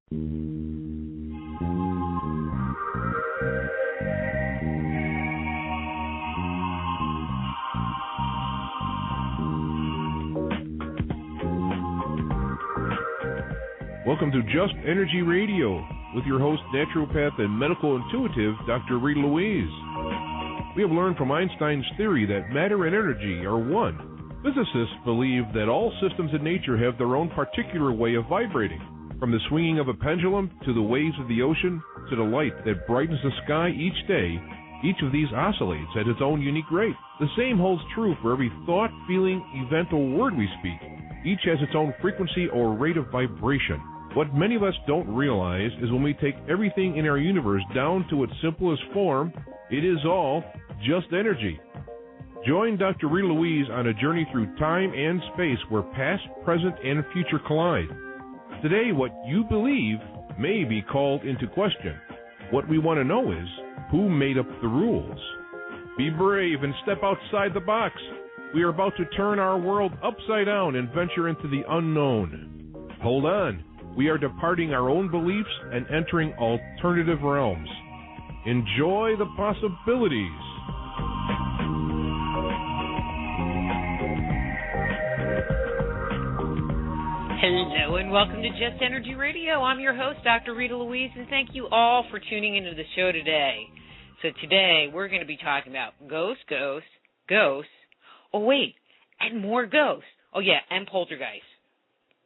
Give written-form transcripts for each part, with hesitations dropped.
Welcome to Just Energy Radio with your host, naturopath and medical intuitive, Dr. Rita Louise. We have learned from Einstein's theory that matter and energy are one. Physicists believe that all systems in nature have their own particular way of vibrating. From the swinging of a pendulum to the waves of the ocean to the light that brightens the sky each day, each of these oscillates at its own unique rate. The same holds true for every thought, feeling, event, or word we speak. Each has its own frequency or rate of vibration. What many of us don't realize is when we take everything in our universe down to its simplest form, it is all just energy. Join Dr. Rita Louise on a journey through time and space where past, present, and future collide. Today, what you believe may be called into question. What we want to know is, who made up the rules? Be brave and step outside the box. We are about to turn our world upside down and venture into the unknown. Hold on. We are departing our own beliefs and entering alternative realms. Enjoy the possibilities. Hello and welcome to Just Energy Radio. I'm your host, Dr. Rita Louise, and thank you all for tuning into the show today. So today we're going to be talking about ghosts, oh wait, and more ghosts. Oh yeah, and poltergeists.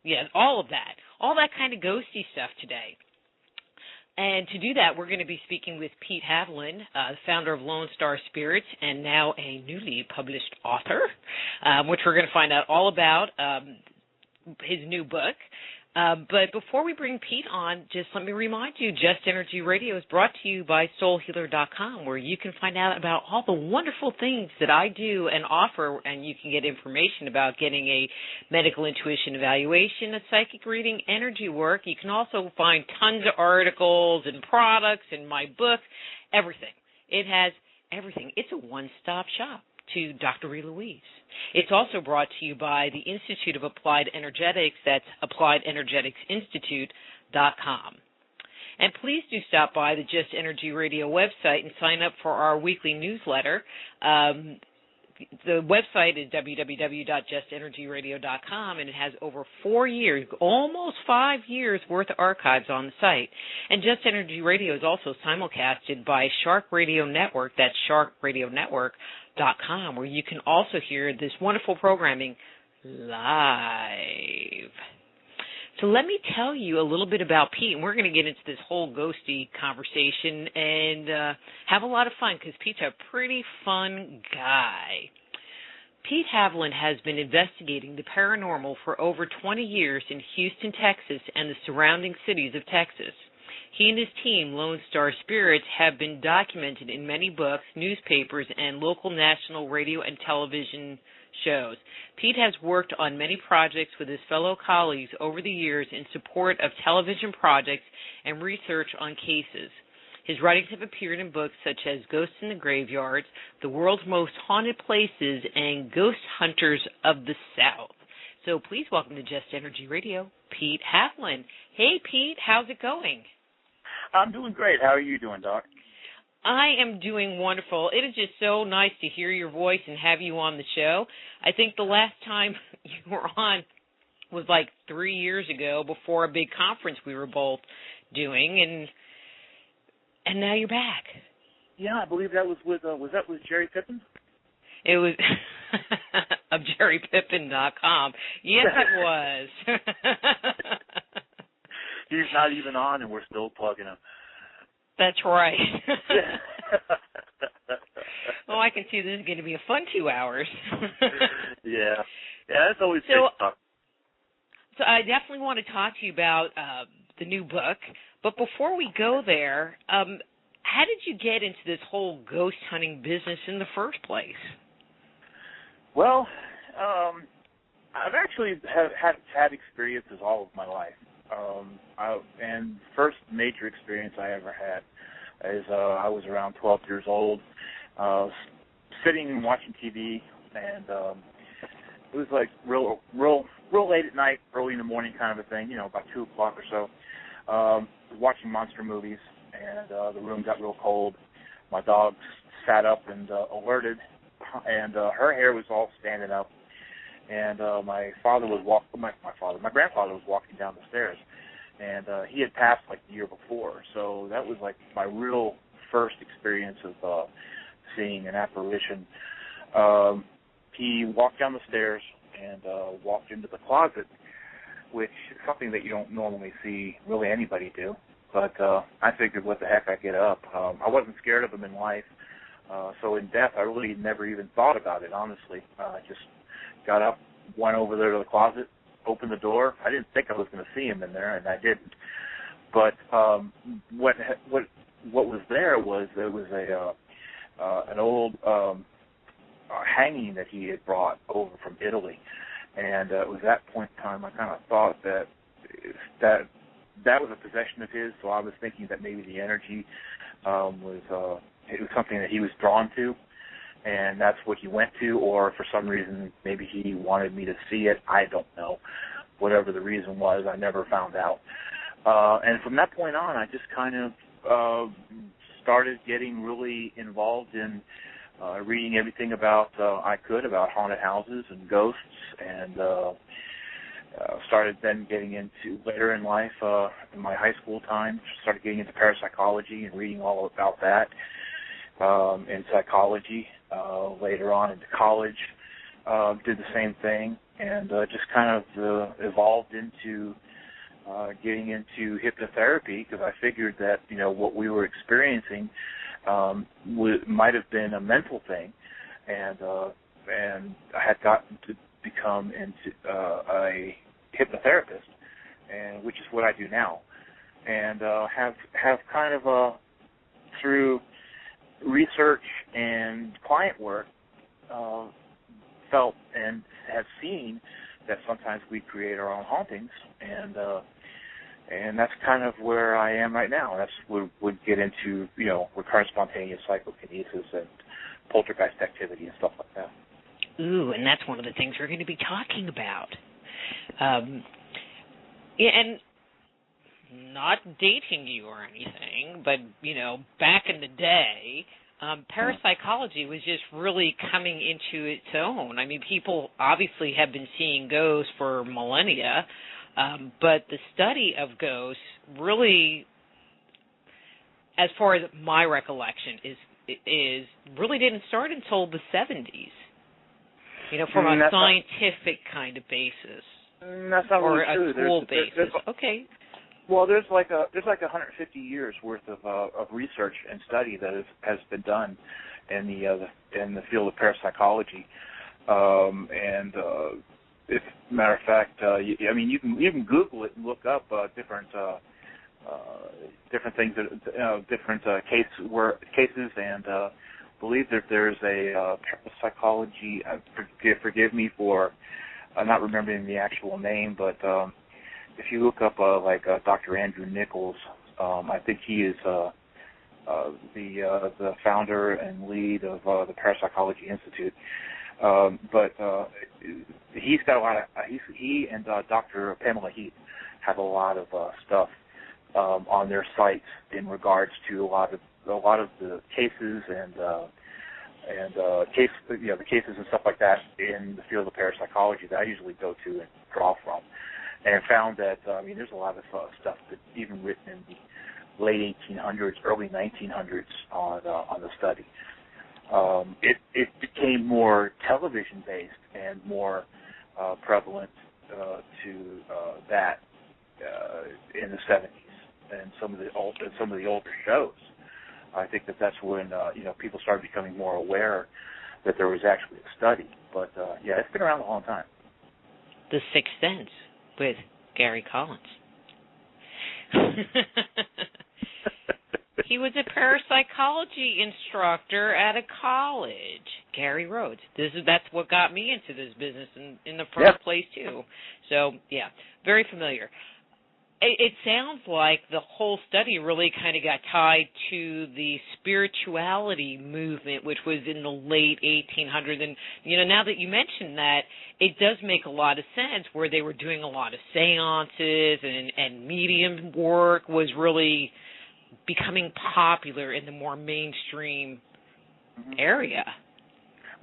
Yeah, all of that. All that kind of ghosty stuff today. And to do that, we're going to be speaking with Pete Haviland, the founder of Lone Star Spirits and now a newly published author, which we're going to find out all about his new book. But before we bring Pete on, just let me remind you, Just Energy Radio is brought to you by SoulHealer.com, where you can find out about all the wonderful things that I do and offer, and you can get information about getting a medical intuition evaluation, a psychic reading, energy work. You can also find tons of articles and products in my book, everything. It has everything. It's a one-stop shop to Dr. Rita Louise. It's also brought to you by the Institute of Applied Energetics. That's AppliedEnergeticsInstitute.com. And please do stop by the Just Energy Radio website and sign up for our weekly newsletter. The website is www.justenergyradio.com, and it has over 4 years, almost 5 years worth of archives on the site. And Just Energy Radio is also simulcasted by Shark Radio Network. That's sharkradionetwork.com, where you can also hear this wonderful programming live. So let me tell you a little bit about Pete, and we're going to get into this whole ghosty conversation and have a lot of fun because Pete's a pretty fun guy. Pete Haviland has been investigating the paranormal for over 20 years in Houston, Texas, and the surrounding cities of Texas. He and his team, Lone Star Spirits, have been documented in many books, newspapers, and local national radio and television shows. Pete has worked on many projects with his fellow colleagues over the years in support of television projects and research on cases. His writings have appeared in books such as Ghosts in the Graveyards, The World's Most Haunted Places, and Ghost Hunters of the South. So please welcome to Just Energy Radio, Pete Haviland. Hey, Pete, how's it going? I'm doing great. How are you doing, Doc? I am doing wonderful. It is just so nice to hear your voice and have you on the show. I think the last time you were on was like 3 years ago before a big conference we were both doing, and now you're back. Yeah, I believe that was with Jerry Pippin? It was of JerryPippin.com. Yes, it was. He's not even on, and we're still plugging him. That's right. Well, I can see this is going to be a fun 2 hours. Yeah, that's always good stuff. So I definitely want to talk to you about the new book. But before we go there, how did you get into this whole ghost hunting business in the first place? Well, I've actually had experiences all of my life. And first major experience I ever had is I was around 12 years old, sitting and watching TV, and it was like real late at night, early in the morning kind of a thing, about 2 o'clock or so. watching monster movies, and the room got real cold. My dog sat up and alerted, and her hair was all standing up. And my grandfather was walking down the stairs, and he had passed like the year before. So that was like my real first experience of seeing an apparition. He walked down the stairs and walked into the closet, which is something that you don't normally see really anybody do. But I figured, what the heck, I get up. I wasn't scared of him in life. So in death, I really never even thought about it, honestly. I just got up, went over there to the closet, opened the door. I didn't think I was going to see him in there, and I didn't. But what was there was an old hanging that he had brought over from Italy. And it was at that point in time I kind of thought that was a possession of his, so I was thinking that maybe the energy was something that he was drawn to, and that's what he went to, or for some reason maybe he wanted me to see it. I don't know. Whatever the reason was, I never found out. And from that point on, I just kind of started getting really involved in reading everything about haunted houses and ghosts, and started then getting into, later in life, in my high school time, started getting into parapsychology and reading all about that, and psychology. Later on into college, did the same thing, and just kind of evolved into getting into hypnotherapy, because I figured that, what we were experiencing might have been a mental thing, and I had gotten to become into a hypnotherapist, and which is what I do now, and have kind of through research and client work felt and have seen that sometimes we create our own hauntings, and that's kind of where I am right now. That's what would get into, recurrent spontaneous psychokinesis and poltergeist activity and stuff like that. Ooh, and that's one of the things we're going to be talking about. And not dating you or anything, but, back in the day, parapsychology was just really coming into its own. I mean, people obviously have been seeing ghosts for millennia, but the study of ghosts really, as far as my recollection, is really didn't start until the 70s. From a scientific kind of basis. That's not really true. Or a school basis. Okay. Well, there's like 150 years worth of research and study that has been done in the field of parapsychology, and if matter of fact, you can Google it and look up different things, different cases, and believe that there's a parapsychology. Forgive me for not remembering the actual name, but if you look up Dr. Andrew Nichols, I think he is the founder and lead of the Parapsychology Institute. But he's got a lot of he and Dr. Pamela Heath have a lot of stuff on their sites in regards to a lot of the cases and the cases and stuff like that in the field of parapsychology that I usually go to and draw from, and found that there's a lot of stuff that even written in the late 1800s, early 1900s on the study. It became more television based and more prevalent to that in the 70s and some of the older shows. I think that's when people started becoming more aware that there was actually a study. But it's been around a long time. The Sixth Sense with Gary Collins. He was a parapsychology instructor at a college, Gary Rhodes. That's what got me into this business in the first place too. So very familiar. It sounds like the whole study really kind of got tied to the spirituality movement, which was in the late 1800s. And, now that you mentioned that, it does make a lot of sense where they were doing a lot of seances and medium work was really becoming popular in the more mainstream area.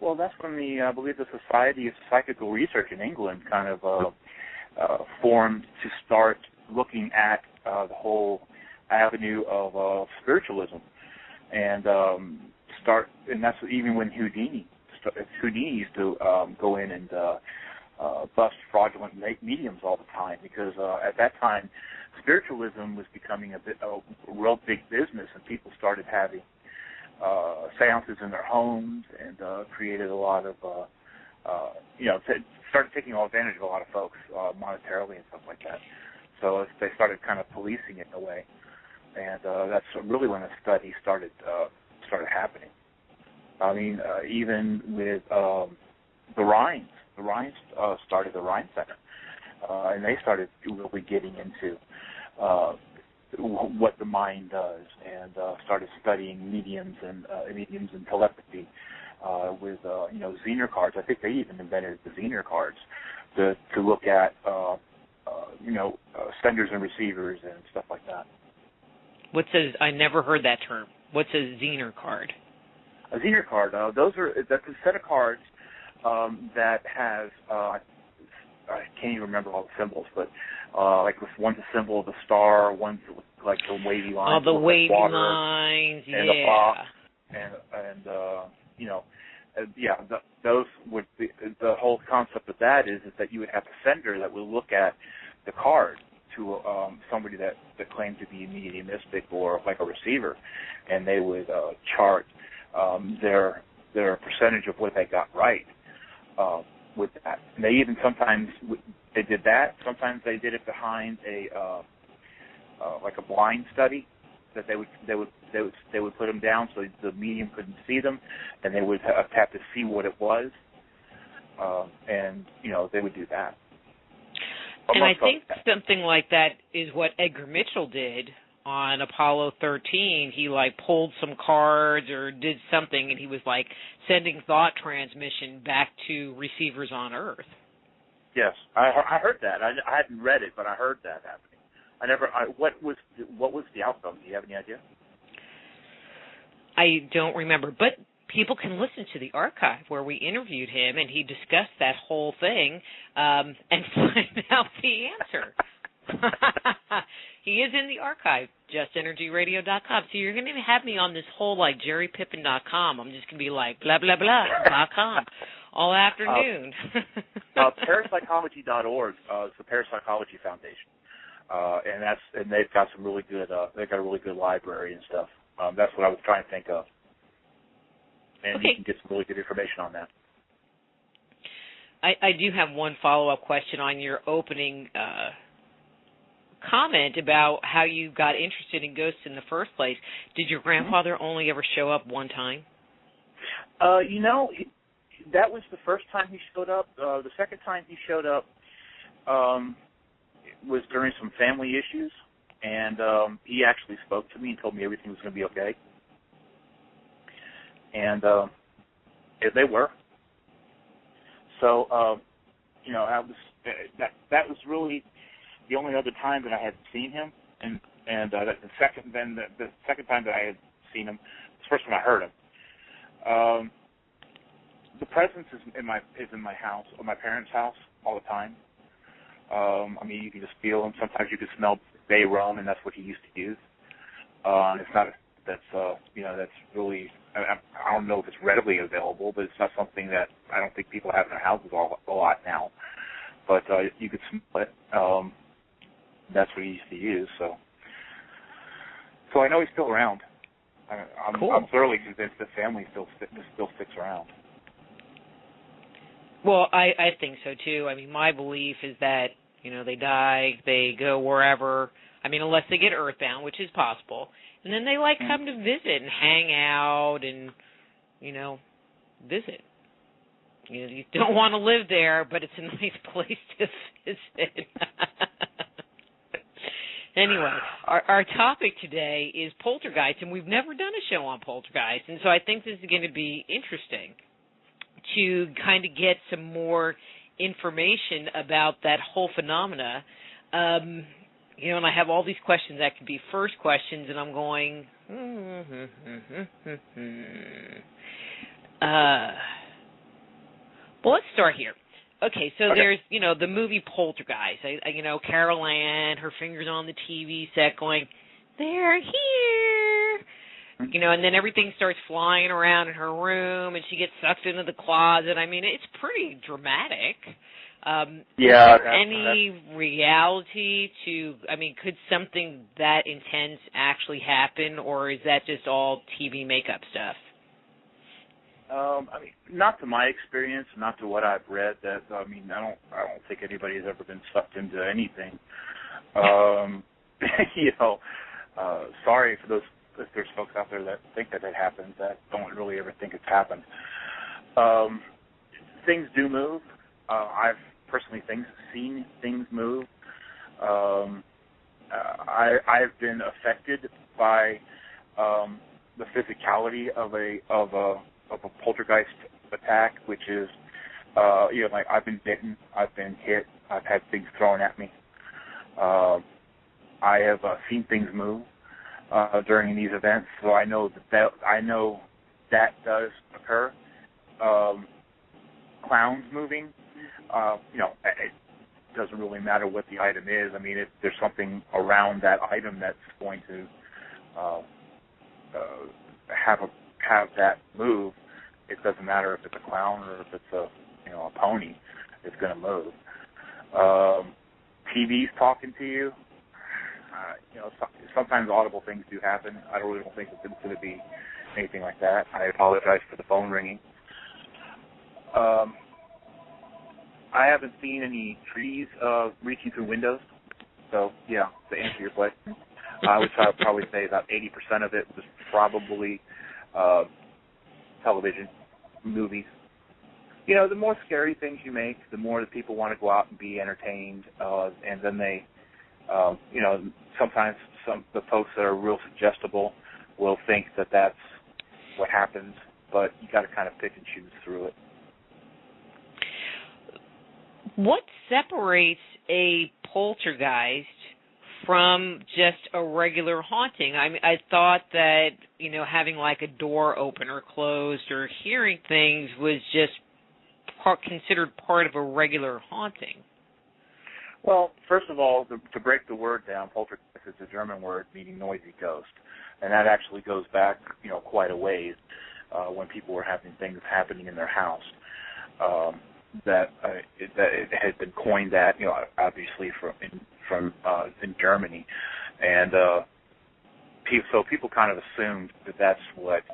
Well, that's when I believe the Society of Psychical Research in England kind of formed to start looking at the whole avenue of spiritualism, and that's even when Houdini used to go in and bust fraudulent mediums all the time, because at that time spiritualism was becoming a real big business, and people started having seances in their homes and created a lot of started taking advantage of a lot of folks monetarily and stuff like that. So they started kind of policing it in a way, and that's really when the study started happening. I mean, even with the Rhines started the Rhine Center, and they started really getting into what the mind does, and started studying mediums and telepathy with Zener cards. I think they even invented the Zener cards to look at senders and receivers and stuff like that. I never heard that term. What's a Zener card? A Zener card, that's a set of cards that has, I can't even remember all the symbols, but like one's a symbol of the star, one's like the wavy lines. Oh, the wavy like lines, and the box, those would be, the whole concept of that is that you would have a sender that would look at the card to somebody that claimed to be mediumistic or like a receiver, and they would chart their percentage of what they got right with that. And they even sometimes they did that. Sometimes they did it behind a like a blind study, that they would put them down so the medium couldn't see them, and they would have to see what it was, and they would do that. And I think something like that is what Edgar Mitchell did on Apollo 13. He pulled some cards or did something, and he was sending thought transmission back to receivers on Earth. Yes, I heard that. I hadn't read it, but I heard that happening. What was the outcome? Do you have any idea? I don't remember, but people can listen to the archive where we interviewed him, and he discussed that whole thing and find out the answer. He is in the archive, justenergyradio.com. So you're going to have me on this whole jerrypippin.com. I'm just going to be blah, blah, blah.com all afternoon. Parapsychology.org is the Parapsychology Foundation. And they've got some really good, they've got a really good library and stuff. That's what I was trying to think of. And you can get some really good information on that. I do have one follow-up question on your opening comment about how you got interested in ghosts in the first place. Did your grandfather only ever show up one time? That was the first time he showed up. The second time he showed up was during some family issues, and he actually spoke to me and told me everything was going to be okay. And they were. So, that was really the only other time that I had seen him, and the second time that I had seen him, the first time I heard him. The presence is in my house, or my parents' house, all the time. You can just feel him. Sometimes you can smell bay rum, and that's what he used to use. It's not that's really. I don't know if it's readily available, but it's not something that I don't think people have in their houses a lot now. But you could smell it. That's what he used to use. So I know he's still around. Cool. I'm thoroughly convinced the family still sticks around. Well, I think so too. My belief is that they die, they go wherever. Unless they get earthbound, which is possible, and then they come to visit and hang out and visit. You don't want to live there, but it's a nice place to visit. Anyway, our topic today is Poltergeist, and we've never done a show on Poltergeist, and so I think this is going to be interesting to kind of get some more information about that whole phenomena. You know, and I have all these questions that could be first questions, and I'm going, well, let's start here. Okay, so there's, you know, the movie Poltergeist. You know, Carol Ann, her fingers on the TV set going, they're here. You know, and then everything starts flying around in her room, and she gets sucked into the closet. I mean, it's pretty dramatic. Is there any reality to, I mean, could something that intense actually happen, or is that just all TV makeup stuff? I mean, not to my experience, not to what I've read. That I don't think anybody's ever been sucked into anything. You know, sorry for those if there's folks out there that think that it happens that don't really ever think it's happened. Things do move. I've personally seen things move. I've been affected by the physicality of a poltergeist attack, which is, you know, like I've been bitten, I've been hit, I've had things thrown at me. I have seen things move during these events, so I know that does occur. Clowns moving, you know, it doesn't really matter what the item is. I mean, if there's something around that item that's going to have that move, it doesn't matter if it's a clown or if it's a pony, it's going to move. TV's talking to you. You know, sometimes audible things do happen. I don't think it's going to be anything like that. I apologize for the phone ringing. I haven't seen any trees reaching through windows. So, yeah, to answer your question, I would probably say about 80% of it was probably television, movies. You know, the more scary things you make, the more that people want to go out and be entertained, and then they, you know, sometimes the folks that are real suggestible will think that that's what happens, but you got to kind of pick and choose through it. What separates a poltergeist from just a regular haunting? I mean, I thought that, you know, having like a door open or closed or hearing things was just considered part of a regular haunting. Well, first of all, to break the word down, poltergeist is a German word meaning noisy ghost, and that actually goes back, you know, quite a ways when people were having things happening in their house. That it had been coined that, you know, obviously from Germany, and so people kind of assumed that that's what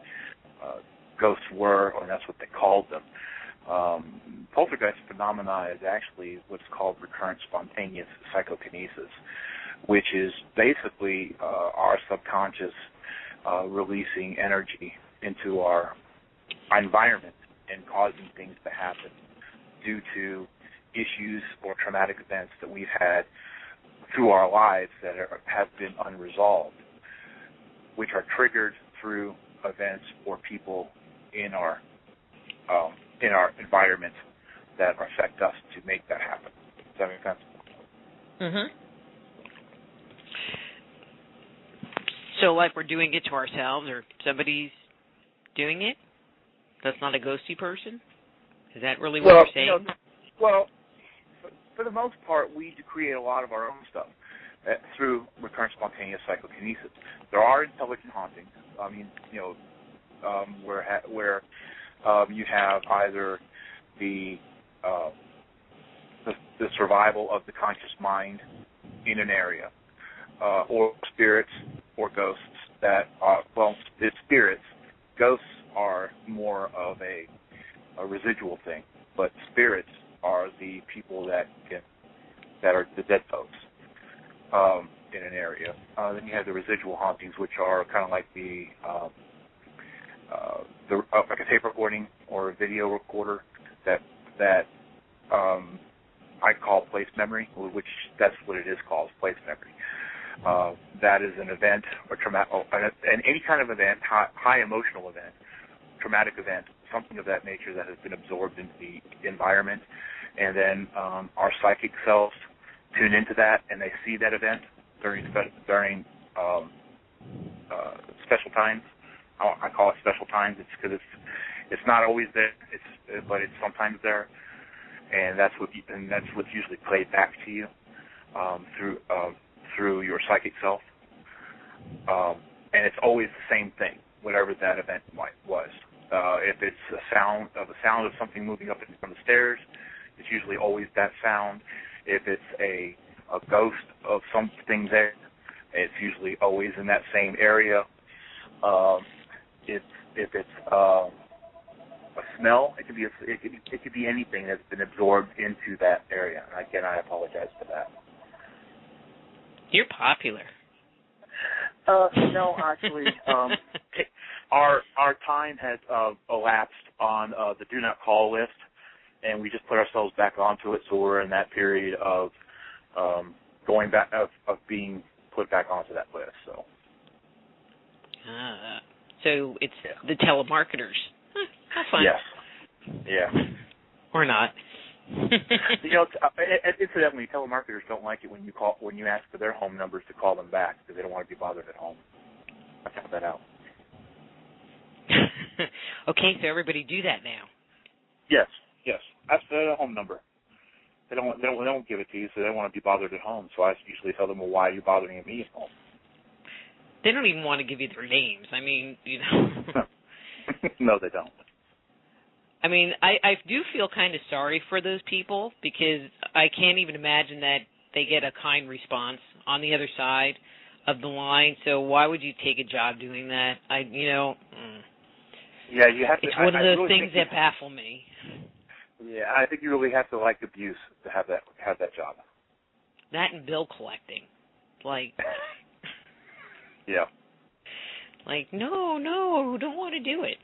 ghosts were, or that's what they called them. Poltergeist phenomena is actually what's called recurrent spontaneous psychokinesis, which is basically our subconscious releasing energy into our environment and causing things to happen due to issues or traumatic events that we've had through our lives that have been unresolved, which are triggered through events or people in our environment that affect us to make that happen. Does that make sense? Mm-hmm. So like we're doing it to ourselves, or somebody's doing it? That's not a ghosty person? Is that really what you're saying? You know, well, for the most part, we create a lot of our own stuff through recurrent spontaneous psychokinesis. There are intelligent hauntings. I mean, you know, where you have either the survival of the conscious mind in an area, or spirits or ghosts that are, well, it's spirits. Ghosts are more of a residual thing, but spirits are the people that are the dead folks in an area. Then you have the residual hauntings, which are kind of like like a tape recording or a video recorder that I call place memory, which that's what it is called, place memory. that is an event or and any kind of event, high emotional event, traumatic event, something of that nature that has been absorbed into the environment, and then our psychic selves tune into that and they see that event during special times. I call it special times. It's because it's not always there, but it's sometimes there, and that's what's usually played back to you through your psychic self, and it's always the same thing, whatever that event was. If it's a sound of something moving up from the stairs, it's usually always that sound. If it's a ghost of something there, it's usually always in that same area. If it's a smell, it could be anything that's been absorbed into that area. And again, I apologize for that. You're popular. No, actually, our time has elapsed on the do not call list, and we just put ourselves back onto it. So we're in that period of going back of being put back onto that list. So it's the telemarketers. How fun. Yes. Yeah. Or not. Incidentally, telemarketers don't like it when you ask for their home numbers to call them back because they don't want to be bothered at home. I found that out. Okay, so everybody do that now. Yes. Ask for their home number. They don't give it to you, so they don't want to be bothered at home. So I usually tell them, well, why are you bothering me at home? They don't even want to give you their names. I mean, No, they don't. I mean, I do feel kind of sorry for those people because I can't even imagine that they get a kind response on the other side of the line. So why would you take a job doing that? Yeah, you have to. It's one of those things that baffle me. Yeah, I think you really have to like abuse to have that job. That and bill collecting, like. Yeah. Like, no, don't want to do it.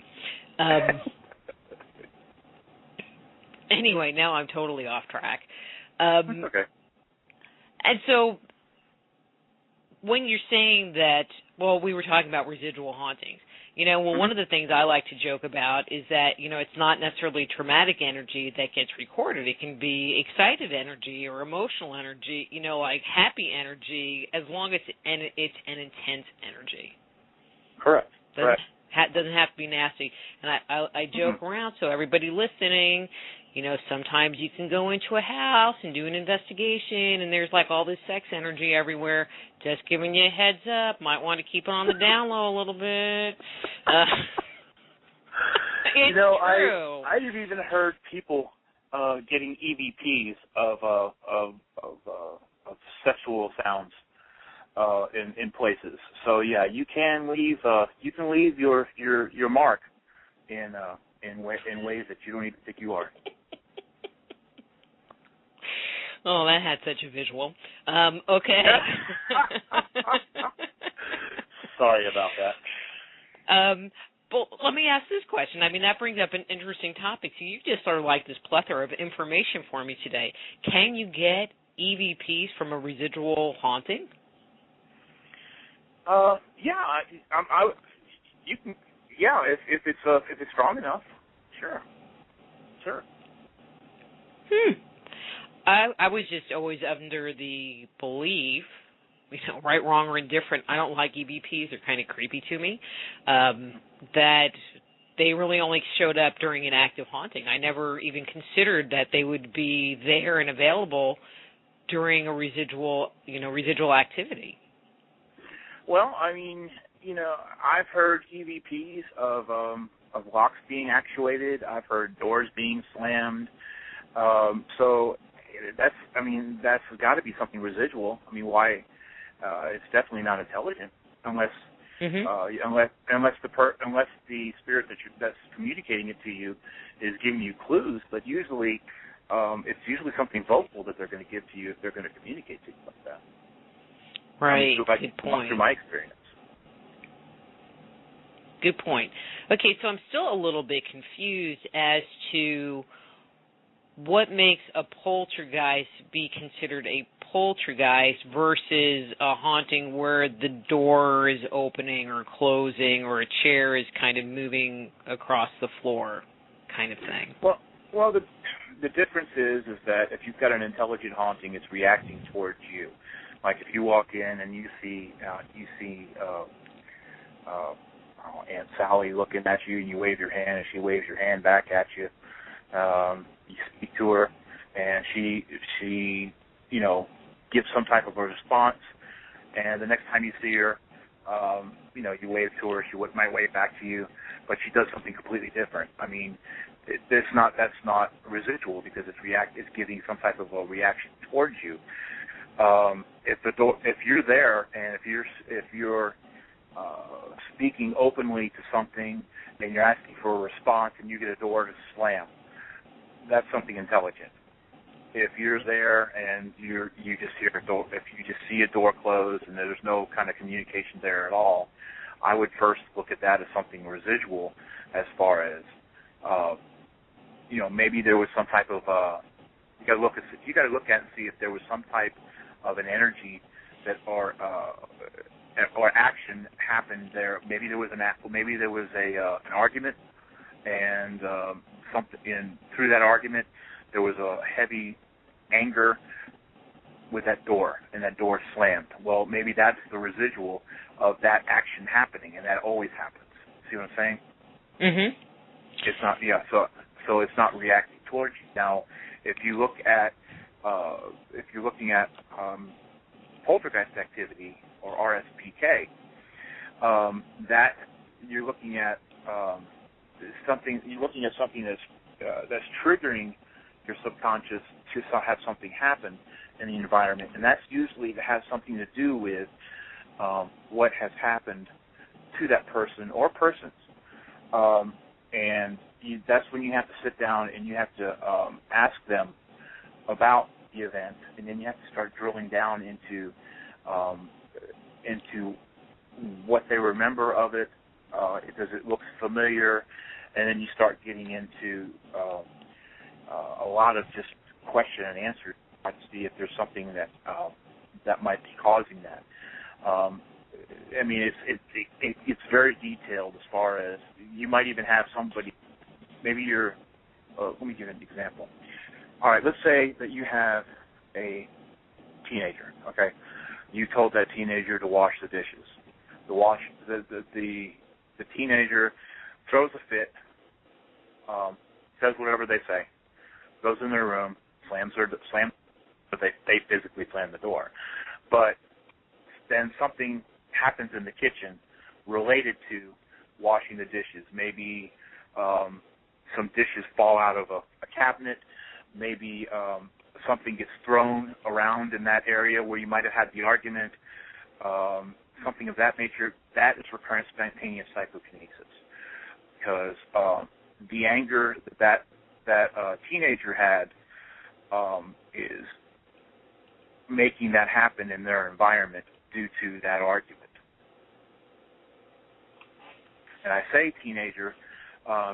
Anyway, now I'm totally off track. Okay. And so when you're saying that, well, we were talking about residual hauntings. One of the things I like to joke about is that, it's not necessarily traumatic energy that gets recorded. It can be excited energy or emotional energy, like happy energy, as long as it's an intense energy. Correct. Doesn't have to be nasty. And I joke around, so everybody listening, sometimes you can go into a house and do an investigation, and there's like all this sex energy everywhere. Just giving you a heads up. Might want to keep it on the down low a little bit. It's true. I've even heard people getting EVPs of sexual sounds in places. So yeah, you can leave your mark in ways that you don't even think you are. Oh, that had such a visual. Okay. Sorry about that. But let me ask this question. I mean, that brings up an interesting topic. So you just sort of like this plethora of information for me today. Can you get EVPs from a residual haunting? Yeah, you can. Yeah, if it's strong enough, sure. I was just always under the belief, right, wrong, or indifferent. I don't like EVPs; they're kind of creepy to me. That they really only showed up during an active haunting. I never even considered that they would be there and available during a residual activity. Well, I mean, I've heard EVPs of locks being actuated. I've heard doors being slammed. So that's got to be something residual. I mean, why? It's definitely not intelligent unless unless the spirit that's communicating it to you is giving you clues. But usually, it's usually something vocal that they're going to give to you if they're going to communicate to you like that. Right. Good point. Through my experience. Good point. Okay, so I'm still a little bit confused as to what makes a poltergeist be considered a poltergeist versus a haunting where the door is opening or closing or a chair is kind of moving across the floor kind of thing? Well, the difference is that if you've got an intelligent haunting, it's reacting towards you. Like if you walk in and you see Aunt Sally looking at you, and you wave your hand, and she waves your hand back at you. You speak to her, and she gives some type of a response. And the next time you see her, you wave to her. She might wave back to you, but she does something completely different. I mean, that's not residual because it's giving some type of a reaction towards you. If you're there and if you're speaking openly to something and you're asking for a response and you get a door to slam, that's something intelligent. If you're there and you just hear a door, if you just see a door close and there's no kind of communication there at all, I would first look at that as something residual, as far as maybe there was some type of you got to look at and see if there was some type of an energy that or action happened there. Maybe there was an argument, and through that argument there was a heavy anger with that door, and that door slammed. Well, maybe that's the residual of that action happening, and that always happens. See what I'm saying? Mhm. It's not, so it's not reacting towards you. Now, if you're looking at poltergeist activity or RSPK, that you're looking at something. You're looking at something that's triggering your subconscious to have something happen in the environment, and that's usually has something to do with what has happened to that person or persons. That's when you have to sit down and you have to ask them about the event, and then you have to start drilling down into what they remember of it. Does it look familiar? And then you start getting into a lot of just question and answer to see if there's something that might be causing that. I mean, it's very detailed as far as you might even have somebody. Maybe you're. Let me give an example. All right, let's say that you have a teenager. Okay, you told that teenager to wash the dishes. The teenager throws a fit, says whatever they say, goes in their room, slams, but they physically slam the door. But then something happens in the kitchen related to washing the dishes. Maybe some dishes fall out of a cabinet. Maybe something gets thrown around in that area where you might have had the argument. Something of that nature. That is recurrent spontaneous psychokinesis, because the anger that teenager had is making that happen in their environment due to that argument. And I say teenager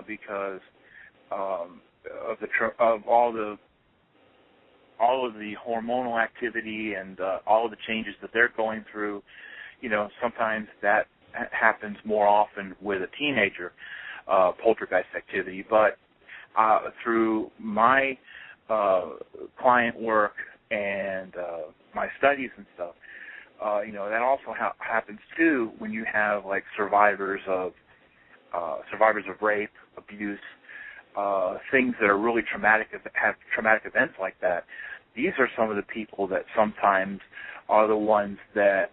because of all of the hormonal activity and all of the changes that they're going through. Sometimes that happens more often with a teenager, poltergeist activity. But through my client work and my studies and stuff, that also happens too when you have like survivors of rape, abuse, things that are really traumatic, have traumatic events like that. These are some of the people that sometimes are the ones that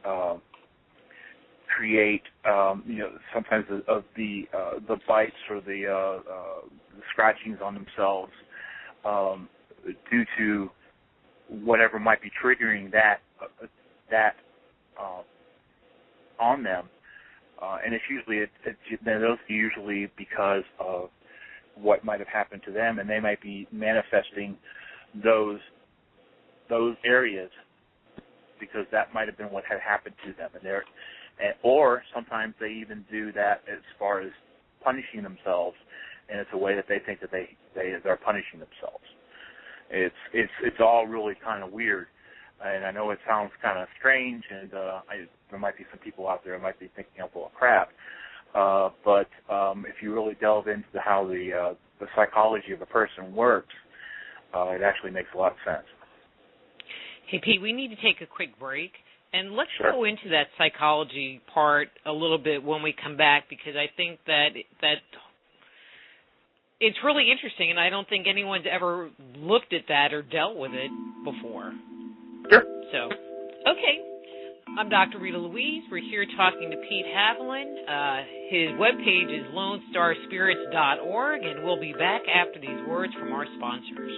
create, sometimes of the bites or the scratchings on themselves due to whatever might be triggering that on them, and it's usually those are usually because of what might have happened to them, and they might be manifesting those areas because that might have been what had happened to them, or sometimes they even do that as far as punishing themselves, and it's a way that they think that they're punishing themselves. It's all really kind of weird. And I know it sounds kind of strange, and there might be some people out there who might be thinking, oh, well, crap. But if you really delve into how the psychology of a person works, it actually makes a lot of sense. Hey, Pete, we need to take a quick break, and let's Sure. go into that psychology part a little bit when we come back, because I think that it's really interesting, and I don't think anyone's ever looked at that or dealt with it before. Sure. So, okay. I'm Dr. Rita Louise. We're here talking to Pete Haviland. His webpage is LoneStarSpirits.org, and we'll be back after these words from our sponsors.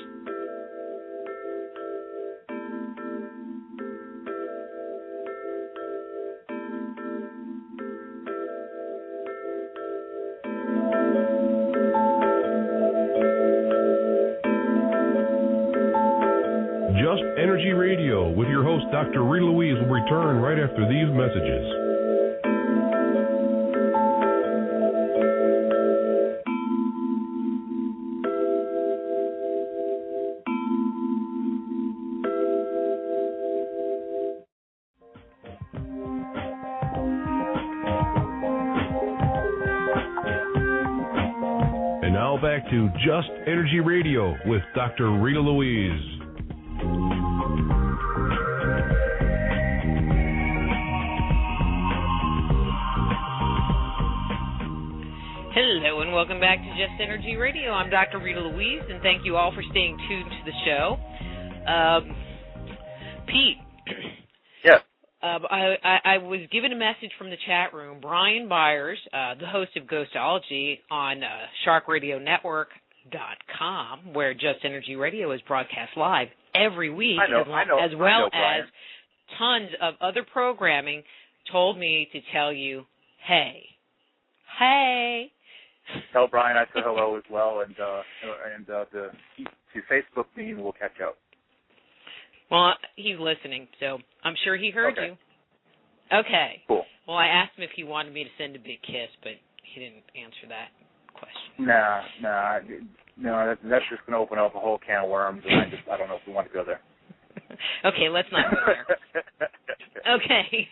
Just Energy Radio with your host, Dr. Rita Louise, will return right after these messages. And now back to Just Energy Radio with Dr. Rita Louise. Hello, and welcome back to Just Energy Radio. I'm Dr. Rita Louise, and thank you all for staying tuned to the show. Pete. Yes. I was given a message from the chat room. Brian Byers, the host of Ghostology on SharkRadioNetwork.com, where Just Energy Radio is broadcast live every week, as well as tons of other programming, told me to tell you, hey. Tell Brian I said hello as well, and to Facebook me, and we'll catch up. Well, he's listening, so I'm sure he heard you. Okay. Cool. Well, I asked him if he wanted me to send a big kiss, but he didn't answer that question. No, that's just going to open up a whole can of worms, and I don't know if we want to go there. Okay, let's not go there. Okay.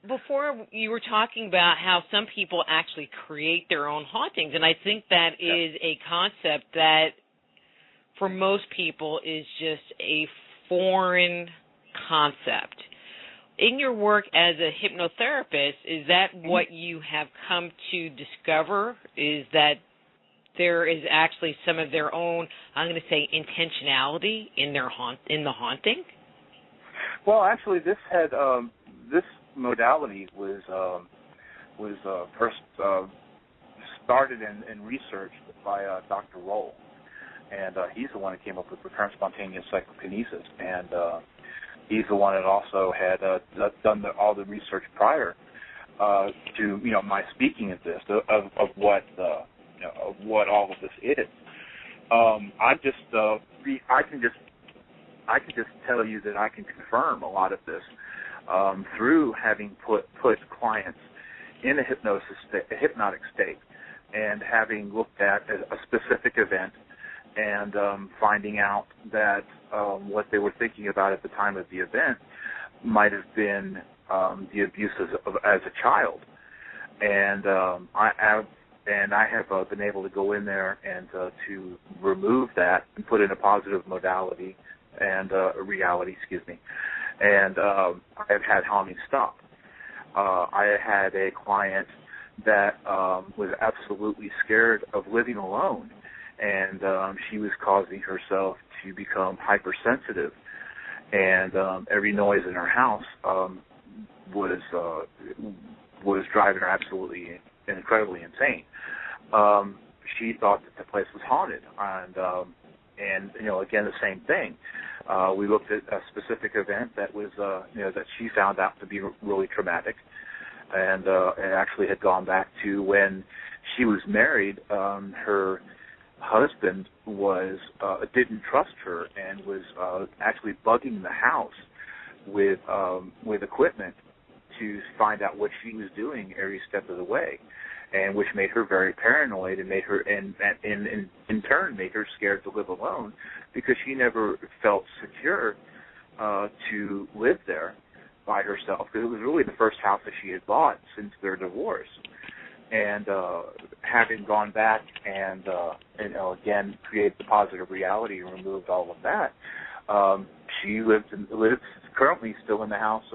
Before, you were talking about how some people actually create their own hauntings, and I think that is a concept that, for most people, is just a foreign concept. In your work as a hypnotherapist, is that what you have come to discover, is that there is actually some of their own, I'm going to say, intentionality in the haunting? Well, actually, this modality was first started and researched by Dr. Roll, and he's the one that came up with recurrent spontaneous psychokinesis, and he's the one that also had done all the research prior to my speaking of this of what all of this is. I can just tell you that I can confirm a lot of this. Through having put clients in a hypnotic state, and having looked at a specific event, and finding out that what they were thinking about at the time of the event might have been the abuses as a child, and I have been able to go in there and to remove that and put in a positive modality and a reality, and I have had haunting stop. I had a client that was absolutely scared of living alone, and she was causing herself to become hypersensitive, and every noise in her house was driving her absolutely incredibly insane. She thought that the place was haunted, and again, the same thing. We looked at a specific event that was, that she found out to be really traumatic, and it actually had gone back to when she was married. Her husband didn't trust her and was actually bugging the house with equipment to find out what she was doing every step of the way, and which made her very paranoid and made her, and in turn made her scared to live alone, because she never felt secure to live there by herself, because it was really the first house that she had bought since their divorce. And having gone back and again created the positive reality and removed all of that, she lives currently still in the house,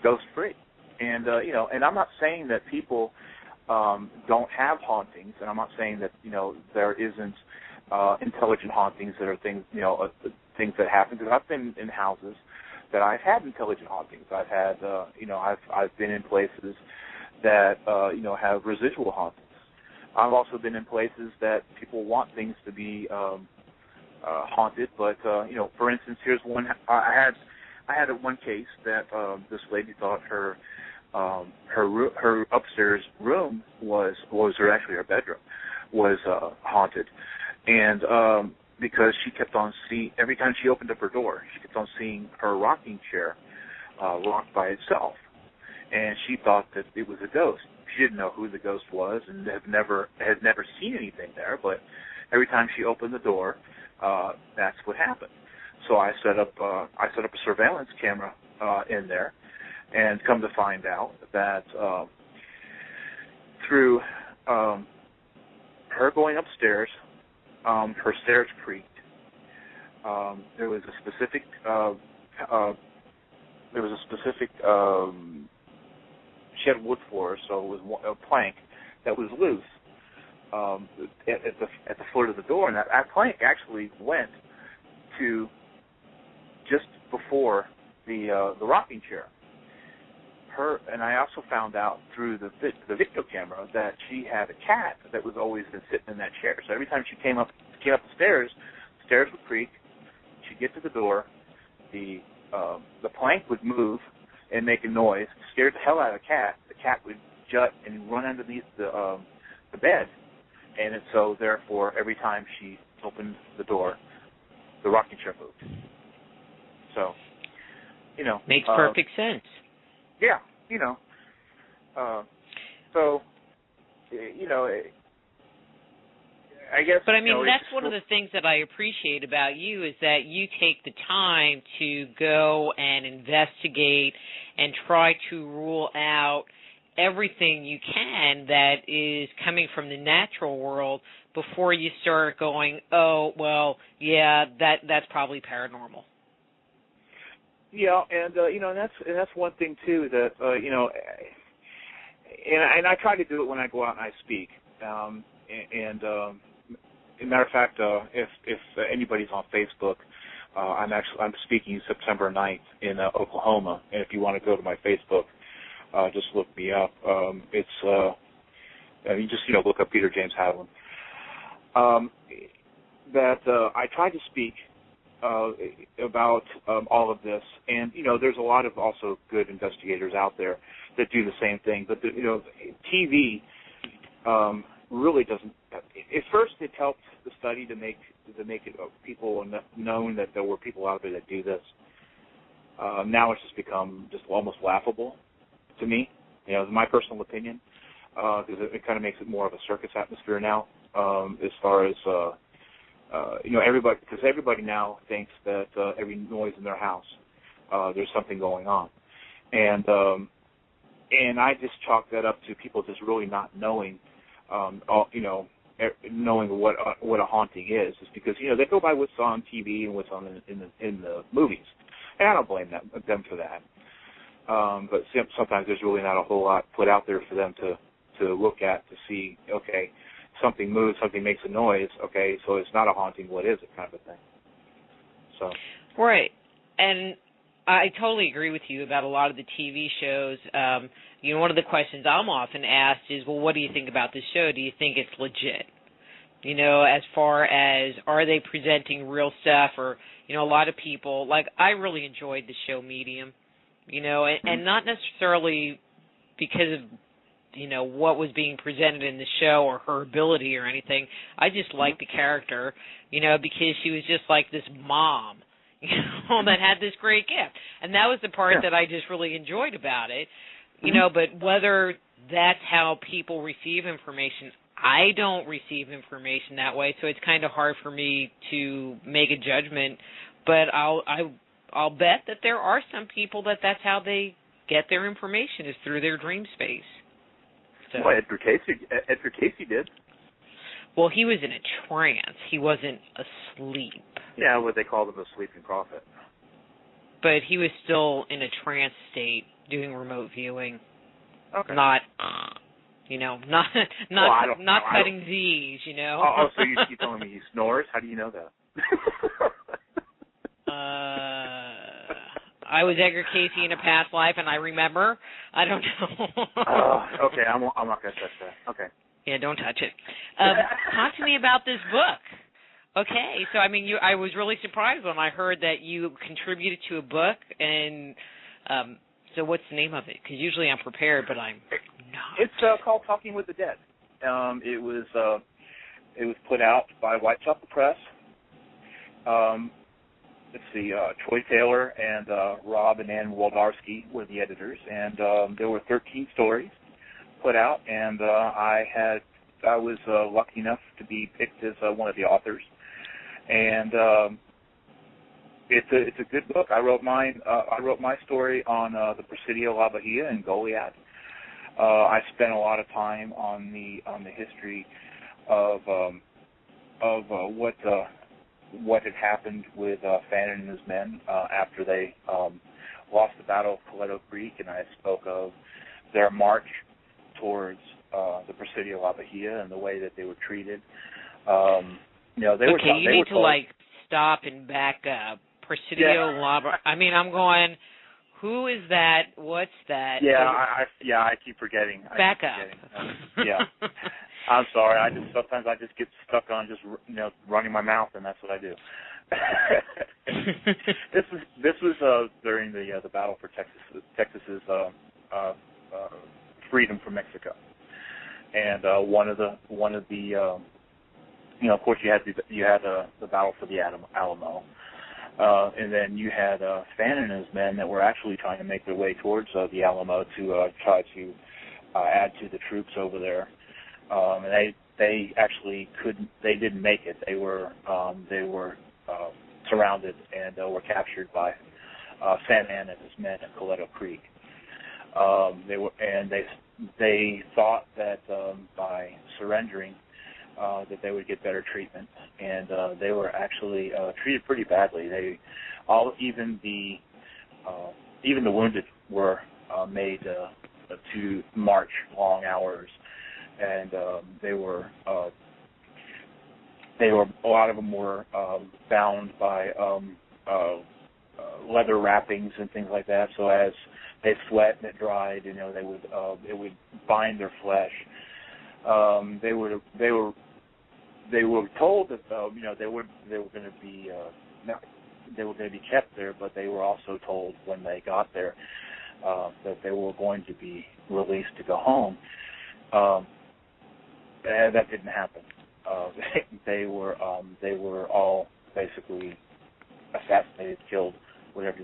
ghost free. And and I'm not saying that people don't have hauntings, and I'm not saying that there isn't intelligent hauntings that are things things that happen. Because I've been in houses that I've had intelligent hauntings. I've had I've been in places that have residual hauntings. I've also been in places that people want things to be haunted, but for instance, here's one. I had one case that this lady thought her upstairs room was actually her bedroom was haunted, and because she kept on seeing, every time she opened up her door, she kept on seeing her rocking chair rocked by itself. And she thought that it was a ghost. She didn't know who the ghost was and had never seen anything there, but every time she opened the door, that's what happened. So I set up a surveillance camera in there, and come to find out that through her going upstairs, her stairs creaked. There was a specific she had wood floors, so it was a plank that was loose at the foot of the door, and that plank actually went to just before the rocking chair. And I also found out through the video camera that she had a cat that was always been sitting in that chair. So every time she came up the stairs would creak. She'd get to the door, the plank would move and make a noise, scared the hell out of the cat. The cat would jut and run underneath the bed, and so therefore every time she opened the door, the rocking chair moved. So, makes perfect sense. Yeah, so, I guess. But I mean, that's one of the things that I appreciate about you is that you take the time to go and investigate and try to rule out everything you can that is coming from the natural world before you start going, oh, well, yeah, that's probably paranormal. Yeah, and that's one thing too that and I try to do it when I go out and I speak. As a matter of fact, if anybody's on Facebook, I'm speaking September 9th in Oklahoma, and if you want to go to my Facebook, just look me up. It's look up Peter James Haviland. I tried to speak about all of this, and there's a lot of also good investigators out there that do the same thing. But TV really doesn't. At first, it helped the study to make it people known that there were people out there that do this. Now it's just become almost laughable to me. It's my personal opinion, because it kind of makes it more of a circus atmosphere now. As far as everybody now thinks that every noise in their house, there's something going on, and I just chalk that up to people just really not knowing, knowing what a haunting is because they go by what's on TV and what's on in the movies, and I don't blame them for that. But sometimes there's really not a whole lot put out there for them to look at to see. Okay, something moves, something makes a noise. Okay, so it's not a haunting. What is it, kind of a thing? So right, and I totally agree with you about a lot of the TV shows. One of the questions I'm often asked is, well, what do you think about this show? Do you think it's legit? As far as are they presenting real stuff or, a lot of people, like I really enjoyed the show Medium, and not necessarily because of, what was being presented in the show or her ability or anything. I just liked the character, because she was just like this mom, that had this great gift. And that was the part that I just really enjoyed about it. But whether that's how people receive information, I don't receive information that way, so it's kind of hard for me to make a judgment. But I I'll bet that there are some people that's how they get their information, is through their dream space. So. Well, Edgar Casey did. Well, he was in a trance. He wasn't asleep. Yeah, what they called him a sleeping prophet. But he was still in a trance state, doing remote viewing. Okay. Not cutting Z's, you know. Oh, so you're telling me he snores? How do you know that? I was Edgar Casey in a past life, and I remember. I don't know. Okay, I'm not going to touch that. Okay. Yeah, don't touch it. Talk to me about this book. Okay, so I mean, I was really surprised when I heard that you contributed to a book, and so what's the name of it? Because usually I'm prepared, but I'm not. It's called Talking with the Dead. It was put out by Whitechapel Press. Let's see, Troy Taylor and Rob and Ann Waldorski were the editors, and there were 13 stories put out, and I was lucky enough to be picked as one of the authors, and it's a good book. I wrote my story on the Presidio La Bahia in Goliad. I spent a lot of time on the history of what had happened with Fannin and his men after they lost the Battle of Coleto Creek, and I spoke of their march towards the Presidio La Bahia and the way that they were treated. You need to stop and back up. Presidio La Bahia. I mean, I'm going. Who is that? What's that? Yeah, I keep forgetting. Back up. Yeah. I'm sorry. Sometimes I just get stuck on just running my mouth, and that's what I do. This was during the battle for Texas's freedom from Mexico, and one of the of course you had the battle for the Alamo, and then you had Fannin and his men that were actually trying to make their way towards the Alamo to try to add to the troops over there. And they actually couldn't. They didn't make it. They were surrounded and were captured by Fannin and his men at Coleto Creek. They thought that by surrendering that they would get better treatment, and they were actually treated pretty badly. Even the wounded were made to march long hours. And a lot of them were bound by leather wrappings and things like that. So as they sweat and it dried, it would bind their flesh. They were told that they were going to be kept there, but they were also told when they got there that they were going to be released to go home. That didn't happen. They were all basically assassinated, killed, however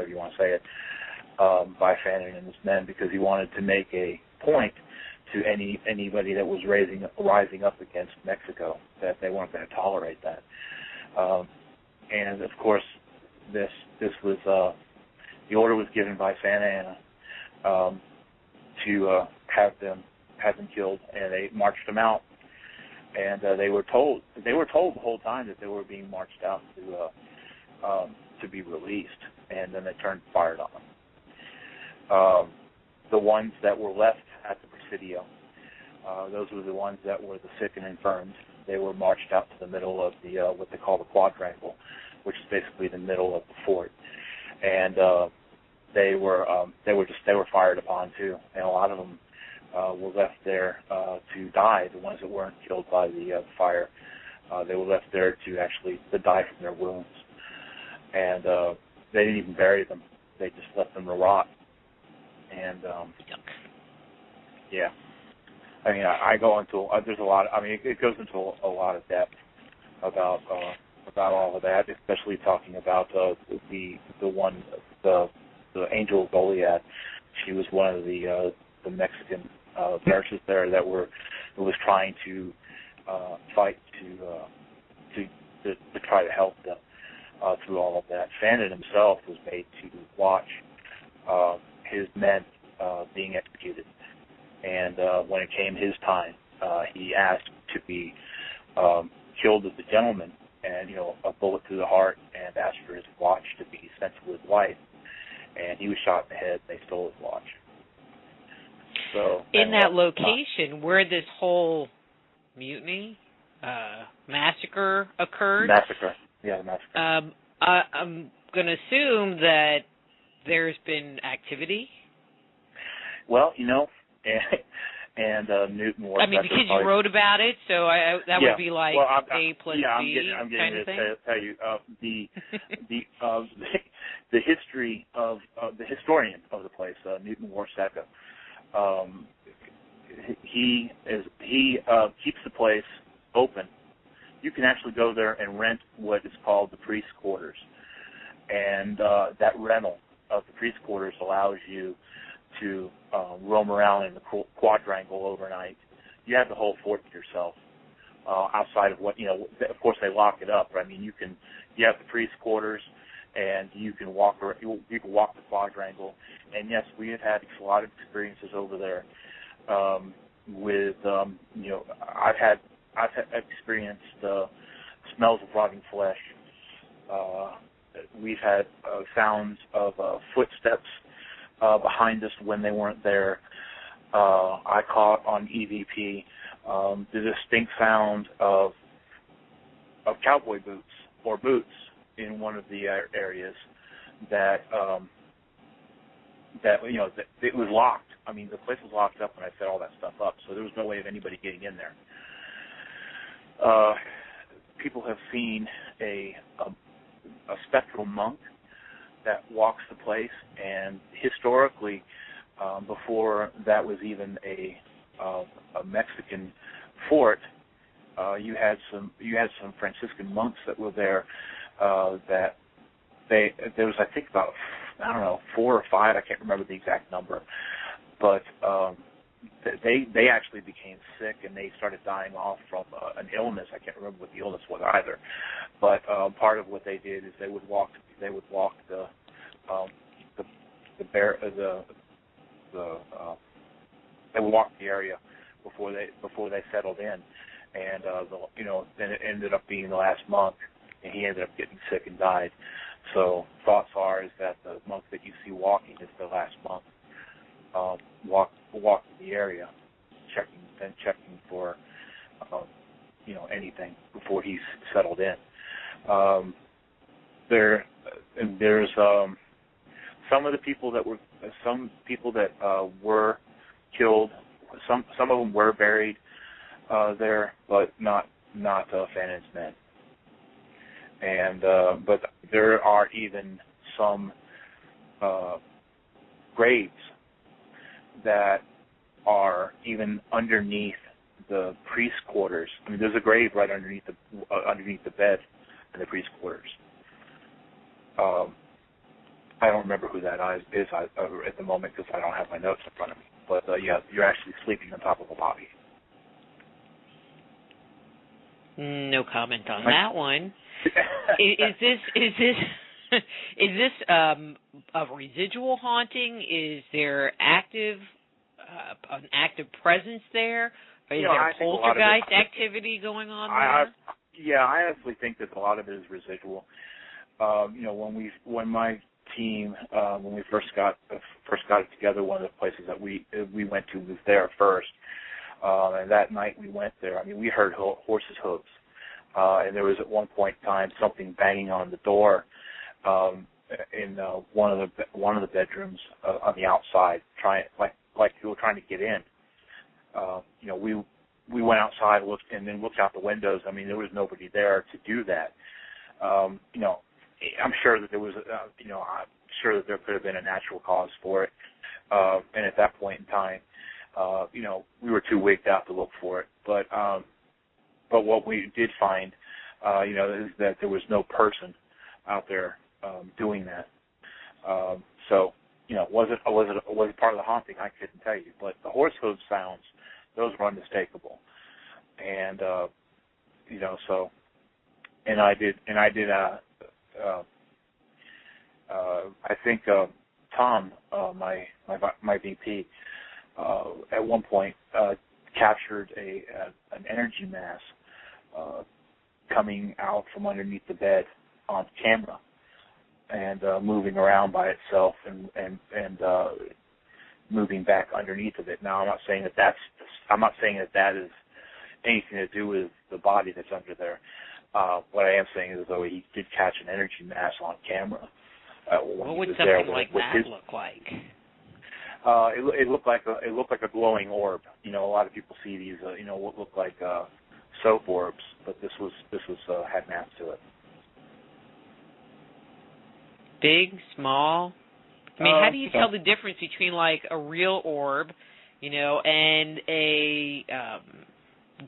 you want to say it, by Fannin and his men, because he wanted to make a point to anybody that was rising up against Mexico that they weren't going to tolerate that. And of course, this was the order was given by Santa Anna to have them killed, and they marched them out. And they were told the whole time that they were being marched out to be released, and then they turned and fired on them. The ones that were left at the Presidio, those were the ones that were the sick and infirmed. They were marched out to the middle of the what they call the quadrangle, which is basically the middle of the fort, and they were fired upon too, and a lot of them were left there to die. The ones that weren't killed by the fire, they were left there to die from their wounds, and they didn't even bury them. They just left them to rot. And yeah, I mean, I go into there's a lot. I mean, it goes into a lot of depth about all of that, especially talking about the Angel of Goliad. She was one of the Mexican nurses there that was trying to fight to try to help them. through all of that. Fannin himself was made to watch his men being executed. And when it came his time, he asked to be killed as a gentleman and, a bullet through the heart, and asked for his watch to be sent to his wife. And he was shot in the head. They stole his watch. So in that location where this whole mutiny, massacre occurred? Massacre. Yeah, the massacre. I'm going to assume that there's been activity. Well, and Newton War. I mean, because you wrote about it, so that would be like A plus B I'm getting kind to of thing. tell you the history of the historian of the place, Newton Warseka. He keeps the place open. You can actually go there and rent what is called the priest's quarters, and that rental of the priest's quarters allows you to roam around in the quadrangle overnight. You have the whole fort to yourself. Outside of what of course they lock it up. But, I mean, you have the priest's quarters, and you can walk the quadrangle. And yes, we have had a lot of experiences over there. I've experienced smells of rotting flesh. We've had sounds of footsteps behind us when they weren't there. I caught on EVP the distinct sound of cowboy boots or boots in one of the areas that it was locked. I mean, the place was locked up when I set all that stuff up, so there was no way of anybody getting in there. People have seen a spectral monk that walks the place, and historically, before that was even a Mexican fort, you had some Franciscan monks that were there. There was, I think, about 4 or 5. I can't remember the exact number, but they actually became sick, and they started dying off from an illness. I can't remember what the illness was either, but part of what they did is they would walk the area before they settled in, and then it ended up being the last monk, and he ended up getting sick and died. So thoughts are is that the monk that you see walking is the last monk. Walk the area, checking for anything before he's settled in. There's some of the people that were killed. Some of them were buried there, but not Fannin's men. And but there are even some graves that are even underneath the priest's quarters. I mean, there's a grave right underneath the bed in the priest's quarters. I don't remember who that is at the moment because I don't have my notes in front of me. But yeah, you're actually sleeping on top of a body. No comment on that one. Is this a residual haunting? Is there an active presence there? Or is there poltergeist activity going on there? I honestly think that a lot of it is residual. When my team, when we first got it together, one of the places that we went to was there first, and that night we went there. I mean, we heard horses' hooves, and there was at one point in time something banging on the door in one of the bedrooms on the outside, like people were trying to get in. We went outside, looked out the windows. I mean, there was nobody there to do that. I'm sure that there was, I'm sure that there could have been a natural cause for it. And at that point in time, we were too wigged out to look for it. But what we did find, is that there was no person out there doing that. So, was it part of the haunting? I couldn't tell you. But the horse hoof sounds, those were unmistakable. And, so, and I did I think Tom, my VP, at one point captured an energy mass coming out from underneath the bed on camera and moving around by itself and moving back underneath of it. Now, I'm not saying that is anything to do with the body that's under there. What I am saying is, though, he did catch an energy mass on camera. What would something like that look like? It looked like a glowing orb. You know, a lot of people see these, what look like soap orbs, but this was had mass to it. Big, small. I mean, how do you tell the difference between like a real orb, and a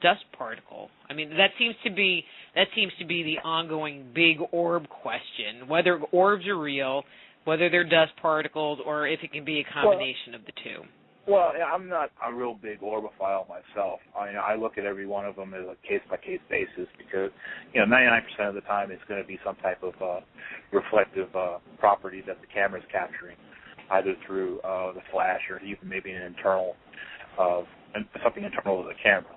dust particle? I mean, that seems to be the ongoing big orb question. Whether orbs are real, whether they're dust particles, or if it can be a combination of the two. Well, I'm not a real big orbophile myself. I look at every one of them as a case-by-case basis because, 99% of the time it's going to be some type of reflective property that the camera's capturing, either through the flash or even maybe an internal, something internal to the camera.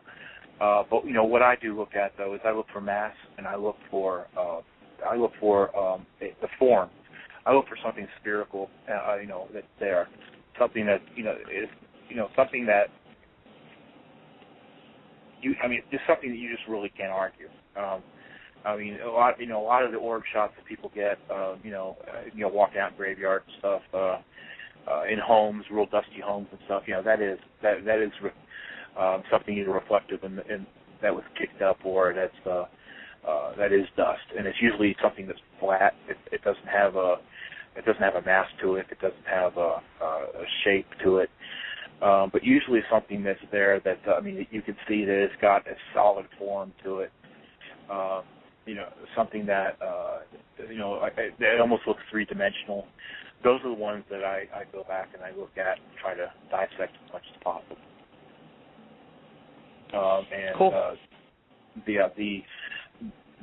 But what I do look at though is I look for mass and I look for the form. I look for something spherical, that's there. Something that is something that it's something that you just really can't argue. A lot of the orb shots that people get, walking out in graveyards and stuff, in homes, real dusty homes and stuff. That is something either reflective and that was kicked up, or that is dust, and it's usually something that's flat. It doesn't have a mass to it. It doesn't have a shape to it. But usually something that's there that you can see that it's got a solid form to it. Something that it almost looks three-dimensional. Those are the ones that I go back and I look at and try to dissect as much as possible. Cool.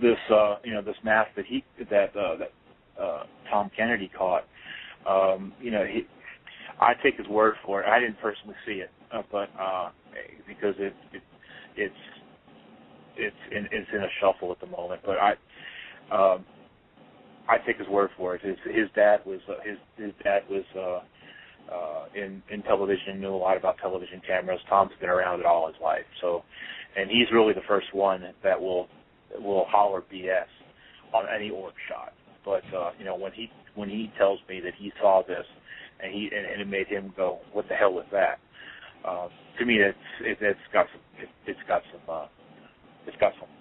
This mass that Tom Kennedy caught. I take his word for it. I didn't personally see it, but because it's in a shuffle at the moment. But I take his word for it. His dad was in television, knew a lot about television cameras. Tom's been around it all his life, and he's really the first one that will holler BS on any orb shot. But when he tells me that he saw this and it made him go, what the hell was that? To me, it's got something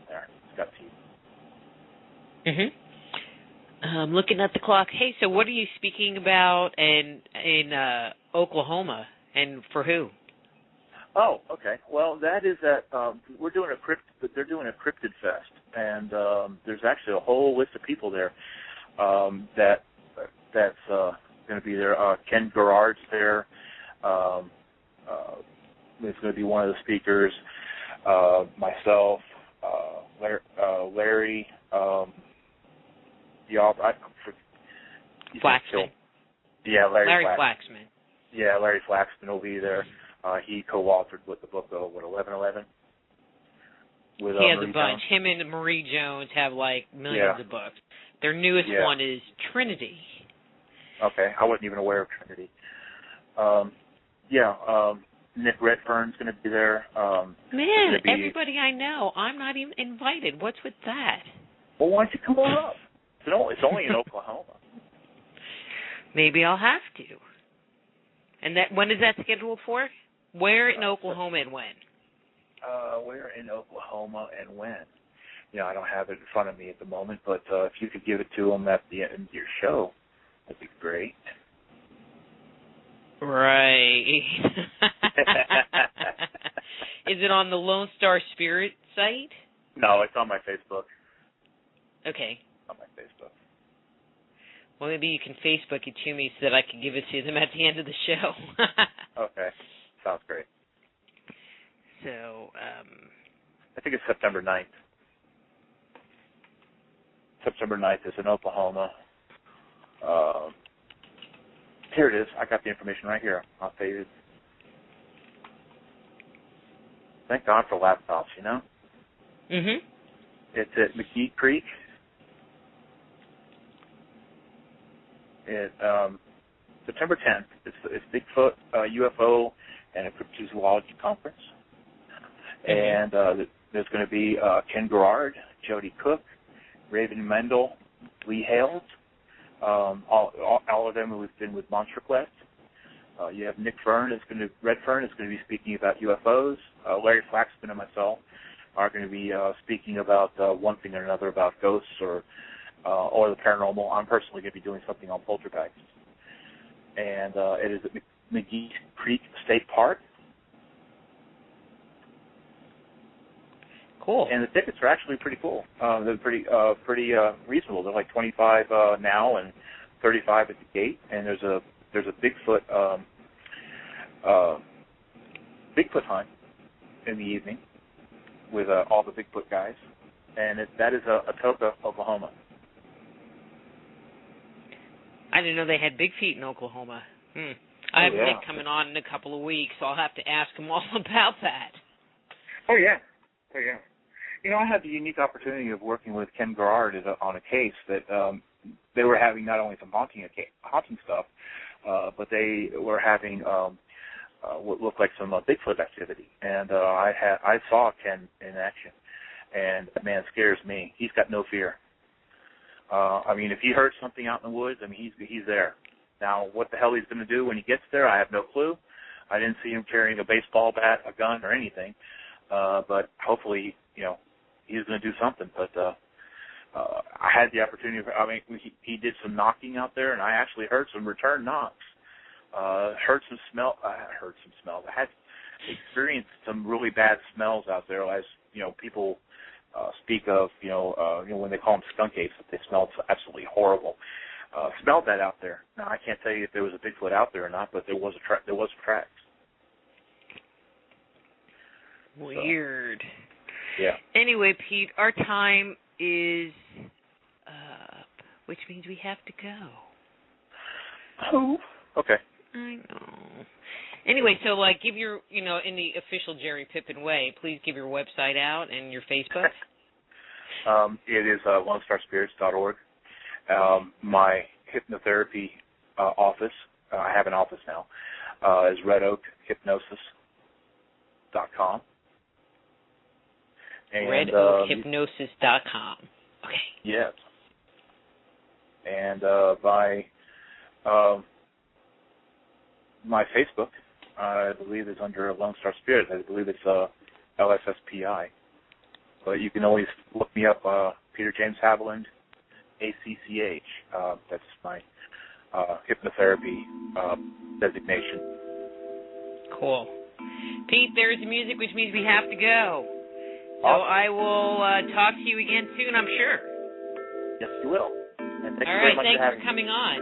there. It's got teeth. Mhm. Looking at the clock. Hey, so what are you speaking about in Oklahoma, and for who? Oh, okay. Well, that is that they're doing a cryptid fest, and there's actually a whole list of people there that's going to be there. Ken Gerard's there. It's going to be one of the speakers. Myself, Larry, Flaxman. Yeah, Larry Flaxman. Yeah, Larry Flaxman will be there. He co-authored with the book, 1111? With, he has Marie a bunch. Jones. Him and Marie Jones have like millions of books. Their newest one is Trinity. Okay, I wasn't even aware of Trinity. Nick Redfern's going to be there. Man, everybody I know, I'm not even invited. What's with that? Well, why don't you come on up? It's only in Oklahoma. Maybe I'll have to. And when is that scheduled for? Where in Oklahoma and when? Where in Oklahoma and when? I don't have it in front of me at the moment, but if you could give it to them at the end of your show, that'd be great. Right. Is it on the Lone Star Spirit site? No, it's on my Facebook. Okay. On my Facebook. Well, maybe you can Facebook it to me so that I can give it to them at the end of the show. Okay. Sounds great. So, I think it's September 9th. September 9th is in Oklahoma. Here it is. I got the information right here. I'll tell you. Thank God for laptops, you know? Mhm. It's at McGee Creek. September 10th. It's Bigfoot, UFO, and a Cryptozoology conference. And there's going to be Ken Gerard, Jody Cook, Raven Mendel, Lee Hales, all of them who've been with Monster Quest. You have Nick Fern Red Fern is going to be speaking about UFOs. Larry Flaxman and myself are going to be speaking about one thing or another about ghosts or the paranormal. I'm personally going to be doing something on poltergeists. And it is at McGee Creek State Park. Cool. And the tickets are actually pretty cool. They're pretty reasonable. They're like $25 now and $35 at the gate. And there's a Bigfoot hunt in the evening with all the Bigfoot guys, and that is Atoka, Oklahoma. I didn't know they had big feet in Oklahoma. I have Nick coming on in a couple of weeks, so I'll have to ask him all about that. Oh yeah. You know, I had the unique opportunity of working with Ken Gerard on a case that they were having not only some haunting stuff, but they were having what looked like some Bigfoot activity. And I saw Ken in action, and that man scares me. He's got no fear. I mean, if he heard something out in the woods, I mean, he's there. Now, what the hell he's going to do when he gets there, I have no clue. I didn't see him carrying a baseball bat, a gun, or anything. But hopefully, you know, he's going to do something. But I had the opportunity. He did some knocking out there, and I actually heard some return knocks. Heard some smells. I had experienced some really bad smells out there, as you know, people speak of. You know, when they call them skunk apes, that they smelled absolutely horrible. Smelled that out there. Now I can't tell you if there was a Bigfoot out there or not, but there was tracks. Weird. So, yeah. Anyway, Pete, our time is up, which means we have to go. Oh. Okay. I know. Anyway, so give your, in the official Jerry Pippin way, please give your website out and your Facebook. It is LoneStarSpirits.org. My hypnotherapy office, I have an office now, is RedOakHypnosis.com. RedOakHypnosis.com. Okay. Yes. And my Facebook, I believe, is under Lone Star Spirits. I believe it's LSSPI. But you can always look me up, Peter James Haviland, ACCH. That's my hypnotherapy designation. Cool. Pete, there's the music, which means we have to go. So Awesome. I will talk to you again soon, I'm sure. Yes, you will. And thank you All very right, much thanks for having for coming me. on.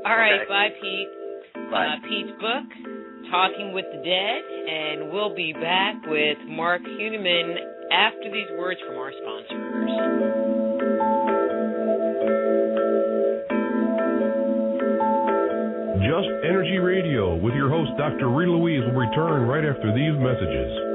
All right, Okay. bye, Pete. Bye. Pete's book, Talking with the Dead, and we'll be back with Mark Huneman after these words from our sponsors. Just Energy Radio with your host, Dr. Rita Louise, will return right after these messages.